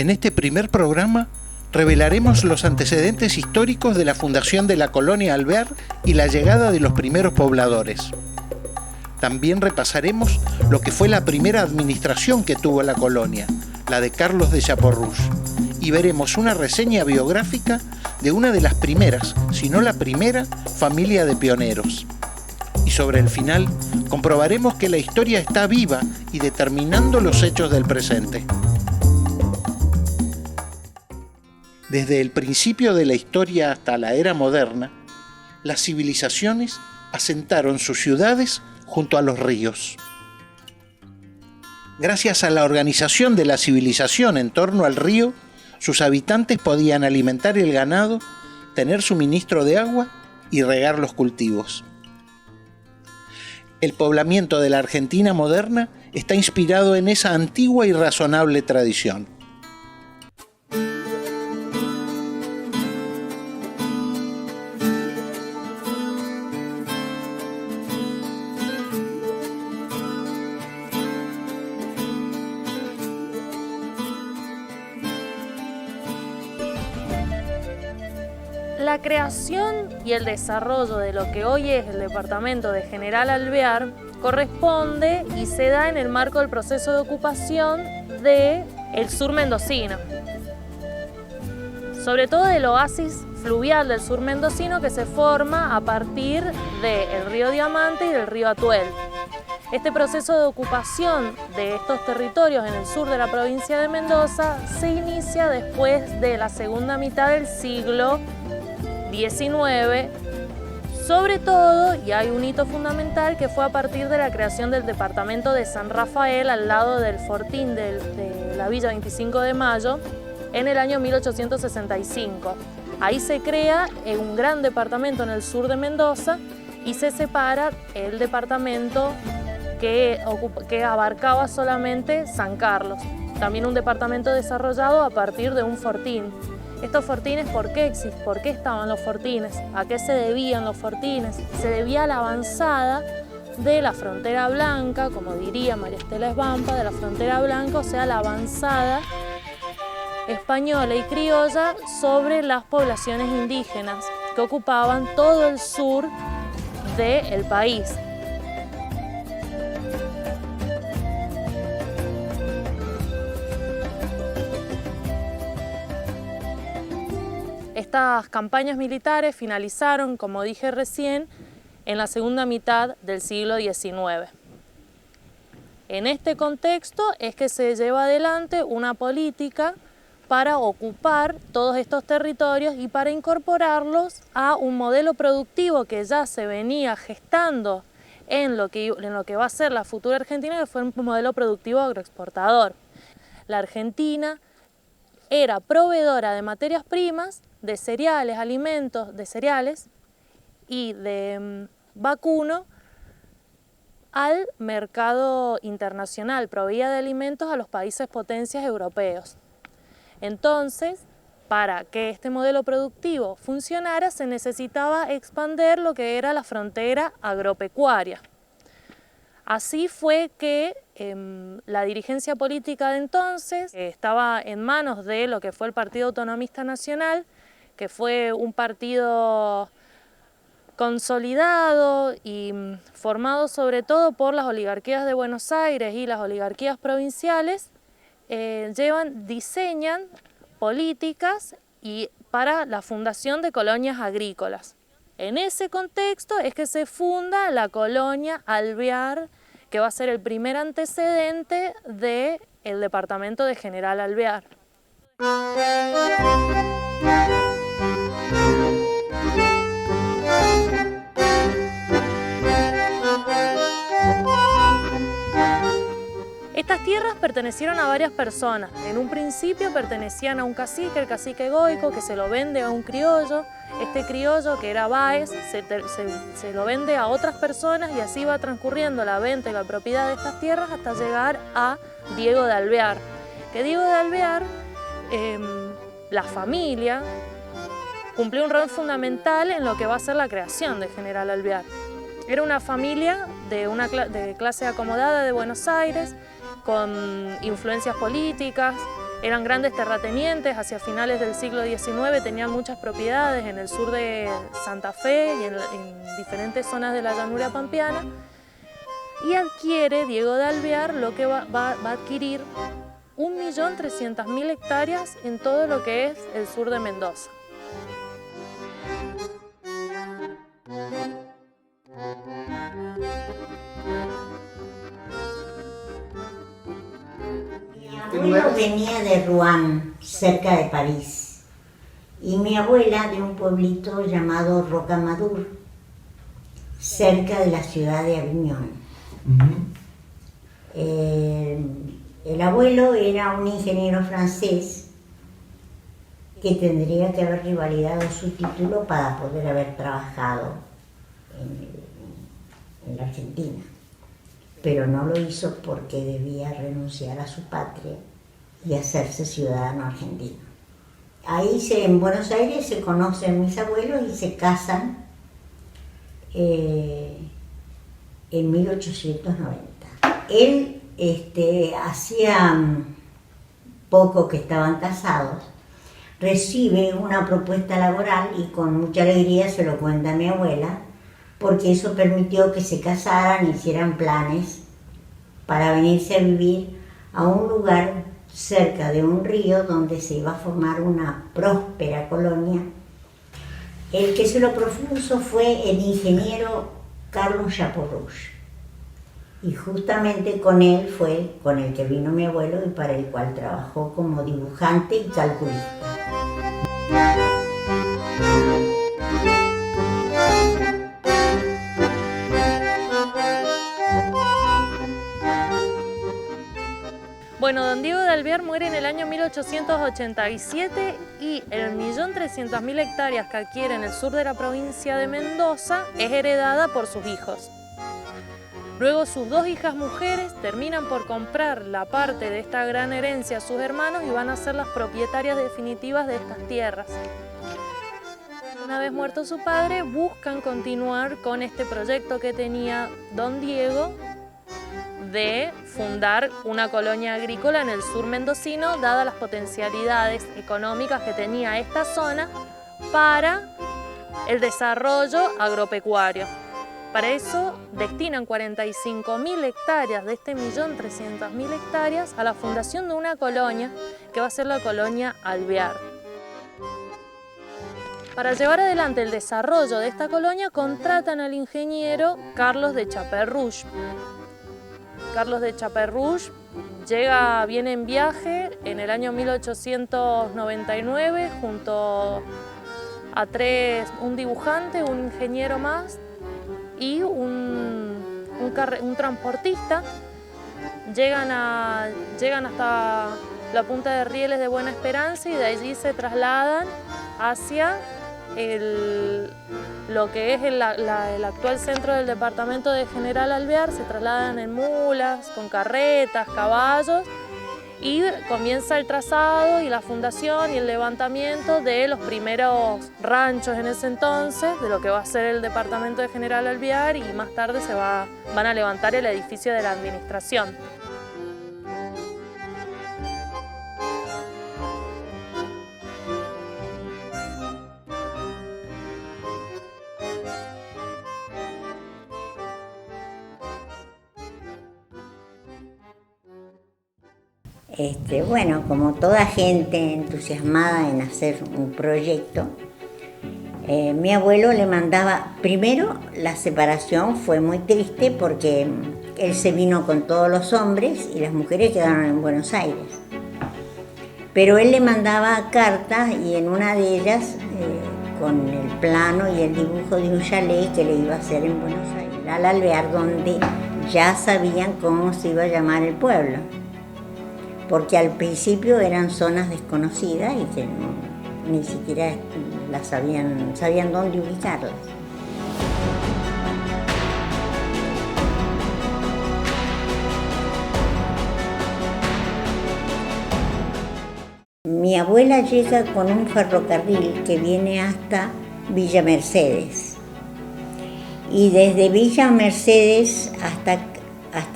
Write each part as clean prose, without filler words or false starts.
En este primer programa revelaremos los antecedentes históricos de la fundación de la colonia Alvear y la llegada de los primeros pobladores. También repasaremos lo que fue la primera administración que tuvo la colonia, la de Carlos de Chaporrús, y veremos una reseña biográfica de una de las primeras, si no la primera, familia de pioneros. Y sobre el final, comprobaremos que la historia está viva y determinando los hechos del presente. Desde el principio de la historia hasta la era moderna, las civilizaciones asentaron sus ciudades junto a los ríos. Gracias a la organización de la civilización en torno al río, sus habitantes podían alimentar el ganado, tener suministro de agua y regar los cultivos. El poblamiento de la Argentina moderna está inspirado en esa antigua y razonable tradición. La creación y el desarrollo de lo que hoy es el departamento de General Alvear corresponde y se da en el marco del proceso de ocupación del sur mendocino. Sobre todo del oasis fluvial del sur mendocino que se forma a partir del río Diamante y del río Atuel. Este proceso de ocupación de estos territorios en el sur de la provincia de Mendoza se inicia después de la segunda mitad del siglo XIX, sobre todo, y hay un hito fundamental que fue a partir de la creación del departamento de San Rafael al lado del fortín de la Villa 25 de Mayo en el año 1865. Ahí se crea un gran departamento en el sur de Mendoza y se separa el departamento que abarcaba solamente San Carlos, también un departamento desarrollado a partir de un fortín. Estos fortines, ¿por qué estaban los fortines? ¿A qué se debían los fortines? Se debía a la avanzada de la frontera blanca, como diría María Estela Esbampa, de la frontera blanca, o sea, la avanzada española y criolla sobre las poblaciones indígenas que ocupaban todo el sur del país. Estas campañas militares finalizaron, como dije recién, en la segunda mitad del siglo XIX. En este contexto es que se lleva adelante una política para ocupar todos estos territorios y para incorporarlos a un modelo productivo que ya se venía gestando en lo que va a ser la futura Argentina, que fue un modelo productivo agroexportador. La Argentina era proveedora de materias primas, de cereales, alimentos, de cereales y de vacuno al mercado internacional, proveía de alimentos a los países potencias europeos. Entonces, para que este modelo productivo funcionara, se necesitaba expandir lo que era la frontera agropecuaria. Así fue que la dirigencia política de entonces estaba en manos de lo que fue el Partido Autonomista Nacional, que fue un partido consolidado y formado sobre todo por las oligarquías de Buenos Aires y las oligarquías provinciales, diseñan políticas para la fundación de colonias agrícolas. En ese contexto es que se funda la colonia Alvear, que va a ser el primer antecedente del departamento de General Alvear. Estas tierras pertenecieron a varias personas. En un principio pertenecían a un cacique, el cacique Goico, que se lo vende a un criollo. Este criollo, que era Báez, se lo vende a otras personas y así va transcurriendo la venta y la propiedad de estas tierras hasta llegar a Diego de Alvear. Que Diego de Alvear, la familia, cumplió un rol fundamental en lo que va a ser la creación de General Alvear. Era una familia de clase acomodada de Buenos Aires, con influencias políticas, Eran grandes terratenientes, hacia finales del siglo XIX tenían muchas propiedades en el sur de Santa Fe y en diferentes zonas de la llanura pampeana, y adquiere Diego de Alvear lo que va a adquirir 1.300.000 hectáreas en todo lo que es el sur de Mendoza. Mi abuelo venía de Rouen, cerca de París, y mi abuela de un pueblito llamado Rocamadour, cerca de la ciudad de Avignon. El abuelo era un ingeniero francés que tendría que haber revalidado su título para poder haber trabajado en la Argentina, pero no lo hizo porque debía renunciar a su patria y hacerse ciudadano argentino. Ahí en Buenos Aires se conocen mis abuelos y se casan en 1890. Él hacía poco que estaban casados, recibe una propuesta laboral y con mucha alegría se lo cuenta a mi abuela, porque eso permitió que se casaran, hicieran planes para venirse a vivir a un lugar cerca de un río donde se iba a formar una próspera colonia. El que se lo propuso fue el ingeniero Carlos Chapeaurouge, y justamente con él fue con el que vino mi abuelo y para el cual trabajó como dibujante y calculista. Bueno, don Diego de Alvear muere en el año 1887 y el 1.300.000 hectáreas que adquiere en el sur de la provincia de Mendoza es heredada por sus hijos. Luego sus dos hijas mujeres terminan por comprar la parte de esta gran herencia a sus hermanos y van a ser las propietarias definitivas de estas tierras. Una vez muerto su padre, buscan continuar con este proyecto que tenía don Diego de fundar una colonia agrícola en el sur mendocino, dadas las potencialidades económicas que tenía esta zona para el desarrollo agropecuario. Para eso destinan 45.000 hectáreas de este 1.300.000 hectáreas a la fundación de una colonia que va a ser la colonia Alvear. Para llevar adelante el desarrollo de esta colonia contratan al ingeniero Carlos de Chapeaurouge. Carlos de Chapeaurouge viene en viaje en el año 1899 junto a un dibujante, un ingeniero más y un transportista. Llegan hasta la punta de Rieles de Buena Esperanza y de allí se trasladan hacia lo que es el actual centro del departamento de General Alvear. Se trasladan en mulas, con carretas, caballos, y comienza el trazado y la fundación y el levantamiento de los primeros ranchos en ese entonces, de lo que va a ser el departamento de General Alvear, y más tarde van a levantar el edificio de la administración. Bueno, como toda gente entusiasmada en hacer un proyecto, mi abuelo le mandaba, primero la separación fue muy triste porque él se vino con todos los hombres y las mujeres quedaron en Buenos Aires. Pero él le mandaba cartas y en una de ellas, con el plano y el dibujo de un chalet que le iba a hacer en Buenos Aires, al Alvear, donde ya sabían cómo se iba a llamar el pueblo. Porque al principio eran zonas desconocidas y que ni siquiera sabían dónde ubicarlas. Mi abuela llega con un ferrocarril que viene hasta Villa Mercedes. Y desde Villa Mercedes hasta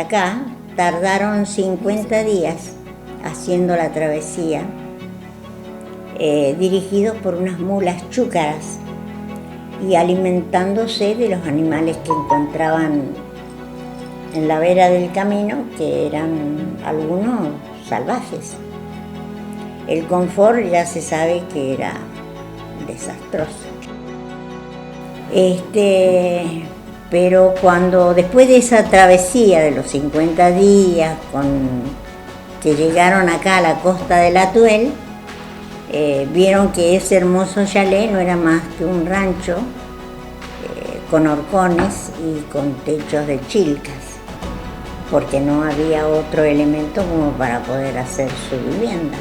acá tardaron 50 días haciendo la travesía, dirigidos por unas mulas chúcaras y alimentándose de los animales que encontraban en la vera del camino, que eran algunos salvajes. El confort ya se sabe que era desastroso. Pero después de esa travesía de los 50 días, que llegaron acá a la costa del Atuel, vieron que ese hermoso chalet no era más que un rancho con horcones y con techos de chilcas, porque no había otro elemento como para poder hacer su vivienda.